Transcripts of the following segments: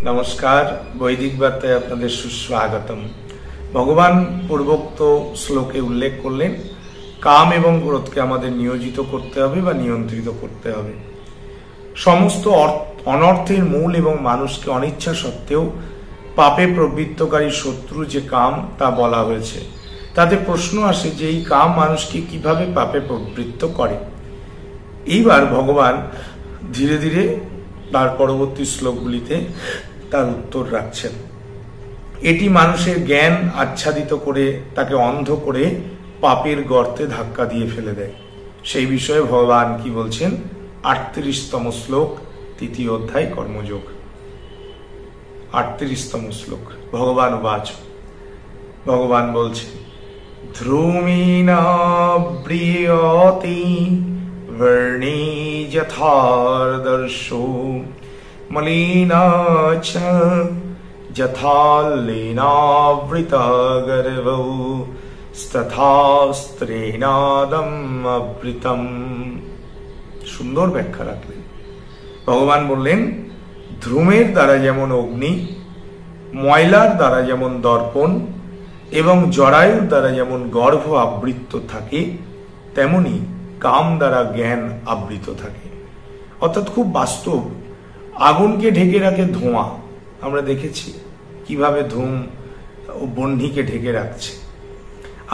नमस्कार। वैदिक बार्ताয় আপনাদের সুস্বাগতম। ভগবান পূর্বোক্ত শ্লোকে উল্লেখ করলেন কাম এবং ক্রোধকে আমাদের নিয়োজিত করতে হবে বা নিয়ন্ত্রিত করতে হবে। সমস্ত অনর্থের মূল এবং মানুষকে অনিচ্ছা সত্ত্বেও পাপে প্রবৃত্তকারী শত্রু যে কাম তা বলা হয়েছে। তাতে প্রশ্ন আসে যে এই কাম মানুষকে কিভাবে পাপে প্রবৃত্ত করে। এইবার ভগবান ধীরে ধীরে তার পরবর্তী শ্লোকগুলিতে তার উত্তর রাখছেন। এটি মানুষের জ্ঞান আচ্ছাদিত করে তাকে অন্ধ করে পাপের গর্তে ধাক্কা দিয়ে ফেলে দেয়। সেই বিষয়ে ভগবান কি বলছেন? 38তম শ্লোক, 3য় অধ্যায় কর্মযোগ। 38তম শ্লোক। ভগবান উবাচ, ভগবান বলছেন, ধ্রুমিণাব্রিয়তি বর্ণী যথার্দর্শো মলিনা চ যথা লীনাবৃতা গর্ভৌ তথা স্ত্রীনাদম অবৃতম। সুন্দর ব্যাখ্যা রাখলেন। ভগবান বললেন, ধ্রুমের দ্বারা যেমন অগ্নি, ময়লার দ্বারা যেমন দর্পণ এবং জরায়ুর দ্বারা যেমন গর্ভ আবৃত থাকে, তেমনি কাম দ্বারা জ্ঞান আবৃত থাকে। অর্থাৎ খুব বাস্তব। আগুনকে ঢেকে রাখে ধোঁয়া। আমরা দেখেছি কিভাবে ধূম ও বহ্নিকে ঢেকে রাখছে।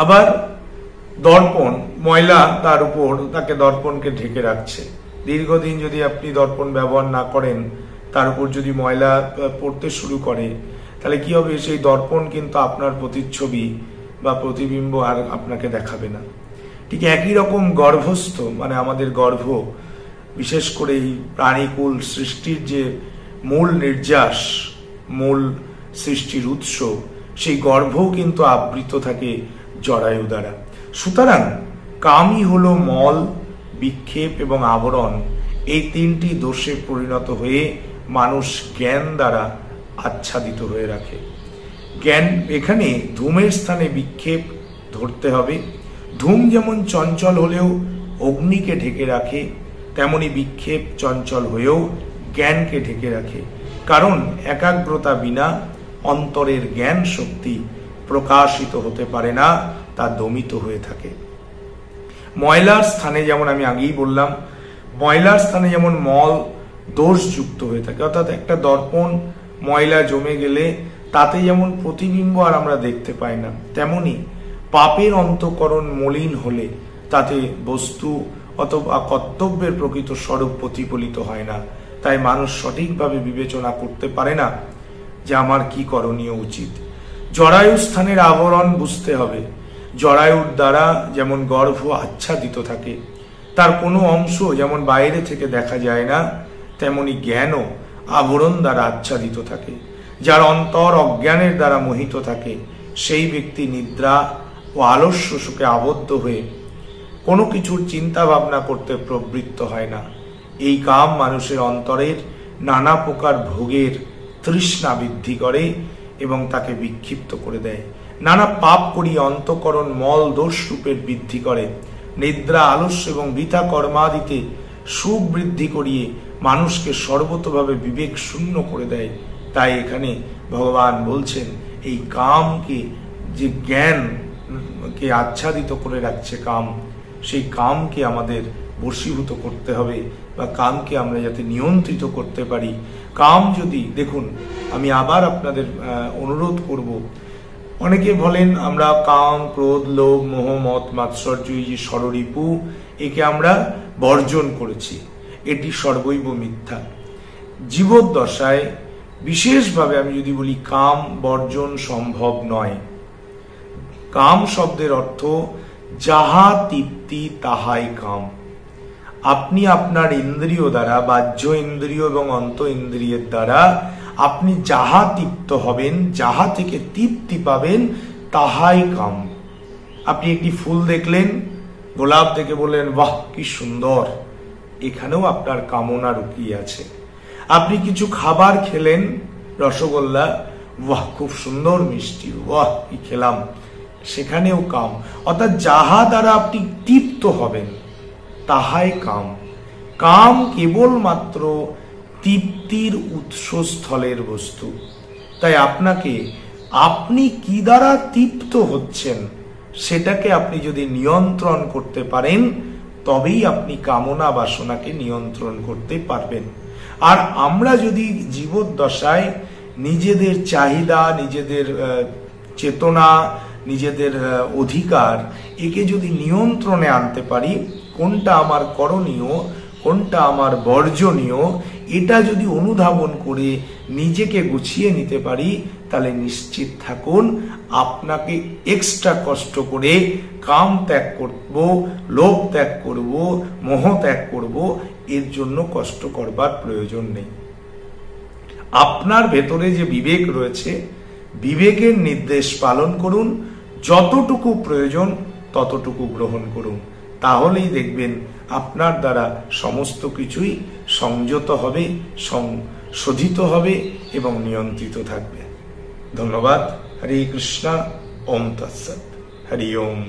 আবার দর্পণ, ময়লা তার উপর তাকে দর্পণকে ঢেকে রাখছে। দীর্ঘদিন যদি আপনি দর্পণ ব্যবহার না করেন, তার উপর যদি ময়লা পড়তে শুরু করে, তাহলে কি হবে? সেই দর্পণ কিন্তু আপনার প্রতিচ্ছবি বা প্রতিবিম্ব আর আপনাকে দেখাবে না। ঠিক একই রকম গর্ভস্থ, মানে আমাদের গর্ভ, বিশেষ করে এই প্রাণীকুল সৃষ্টির যে মূল নির্যাস, মূল সৃষ্টির উৎস, সেই গর্ভও কিন্তু আবৃত থাকে জরায়ু দ্বারা। সুতরাং কামই হলো মল, বিক্ষেপ এবং আবরণ। এই তিনটি দোষে পরিণত হয়ে মানুষ জ্ঞান দ্বারা আচ্ছাদিত হয়ে রাখে। জ্ঞান, এখানে ধূমের স্থানে বিক্ষেপ ধরতে হবে। ধূম যেমন চঞ্চল হলেও অগ্নিকে ঢেকে রাখে, তেমনি বিক্ষেপ চঞ্চল হয়েও জ্ঞানকে ঢেকে রাখে। কারণ একাগ্রতা বিনা অন্তরের জ্ঞান শক্তি প্রকাশিত হতে পারে না, তা দমিত হয়ে থাকে। ময়লার স্থানে, যেমন আমি আগেই বললাম, ময়লার স্থানে যেমন মল দোষযুক্ত হয়ে থাকে, অর্থাৎ একটা দর্পণ ময়লা জমে গেলে তাতে যেমন প্রতিবিম্ব আর আমরা দেখতে পাই না, তেমনি পাপের অন্তঃকরণ মলিন হলে তাতে বস্তু অথবা কর্তব্যের প্রকৃত স্বরূপ প্রতিফলিত হয় না। তাই মানুষ সঠিকভাবে বিবেচনা করতে পারে না যে আমার কি করণীয় উচিত। জরায়ু স্থানের আবরণ বুঝতে হবে। জরায়ুর দ্বারা যেমন গর্ভ আচ্ছাদিত থাকে, তার কোনো অংশ যেমন বাইরে থেকে দেখা যায় না, তেমনি জ্ঞানও আবরণ দ্বারা আচ্ছাদিত থাকে। যার অন্তর অজ্ঞানের দ্বারা মোহিত থাকে, সেই ব্যক্তি নিদ্রা ও আলস্য সুখে আবদ্ধ হয়ে কোনো কিছুর চিন্তা ভাবনা করতে প্রবৃত্ত হয় না। এই কাম মানুষের অন্তরের নানা প্রকার ভোগের তৃষ্ণা বৃদ্ধি করে এবং তাকে বিক্ষিপ্ত করে দেয়। নানা পাপ করিয়ে অন্তঃকরণ মল দোষ রূপের বৃদ্ধি করে। নিদ্রা, আলস্য এবং বৃথা কর্মাদিতে সুখ বৃদ্ধি করিয়ে মানুষকে সর্বতভাবে বিবেক শূন্য করে দেয়। তাই এখানে ভগবান বলছেন, এই কামকে, যে জ্ঞানকে আচ্ছাদিত করে রাখছে কাম, সেই কামকে আমাদের বশীভূত করতে হবে বা কামকে আমরা যাতে নিয়ন্ত্রিত করতে পারি। কাম যদি, দেখুন, আমি আবার আপনাদের অনুরোধ করব, অনেকে বলেন আমরা কাম, ক্রোধ, লোভ, মোহ, মদ, মাৎসর্য, এই যে ষড়রিপু, একে আমরা বর্জন করেছি। এটি সর্বৈব মিথ্যা। জীবদ্দশায় বিশেষভাবে আমি যদি বলি, কাম বর্জন সম্ভব নয়। কাম শব্দের অর্থ যাহা তৃপ্তি তাহাই কাম। আপনি আপনার ইন্দ্রিয় দ্বারা, বাহ্য ইন্দ্রিয় এবং অন্ত ইন্দ্রিয়ের দ্বারা আপনি যাহা তৃপ্ত হবেন, যাহা থেকে তৃপ্তি পাবেন, তাহাই কাম। আপনি একটি ফুল দেখলেন, গোলাপ দেখে বললেন, বাহ কি সুন্দর, এখানেও আপনার কামনা লুকিয়ে আছে। আপনি কিছু খাবার খেলেন, রসগোল্লা, বাহ খুব সুন্দর মিষ্টি, বাহ কি খেলাম, সেখানেও কাম। অর্থাৎ যাহা দ্বারা আপনি তৃপ্ত হবেন, তাহাই কাম। কাম কেবলমাত্র তৃপ্তির উৎসস্থলের বস্তু। তাই আপনাকে আপনি কি দ্বারা তৃপ্ত হচ্ছেন সেটাকে আপনি যদি নিয়ন্ত্রণ করতে পারেন, তবেই আপনি কামনা বাসনাকে নিয়ন্ত্রণ করতে পারবেন। আর আমরা যদি জীবদ্দশায় নিজেদের চাহিদা, নিজেদের চেতনা, নিজেদের অধিকার একে যদি নিয়ন্ত্রণে আনতে পারি, কোনটা আমার করণীয়, কোনটা আমার বর্জনীয়, এটা যদি অনুধাবন করে নিজেকে গুছিয়ে নিতে পারি, তাহলে নিশ্চিত থাকুন আপনাকে এক্সট্রা কষ্ট করে কাম ত্যাগ করব, লোভ ত্যাগ করব, মোহ ত্যাগ করব, এর জন্য কষ্ট করবার প্রয়োজন নেই। আপনার ভেতরে যে বিবেক রয়েছে, বিবেকের নির্দেশ পালন করুন, যতটুকু প্রয়োজন ততটুকু গ্রহণ করুন, তাহলেই দেখবেন আপনার দ্বারা সমস্ত কিছুই সংযত হবে, সংশোধিত হবে এবং নিয়ন্ত্রিত থাকবে। ধন্যবাদ। হরে কৃষ্ণ। ওম তৎসৎ। হরি ওম।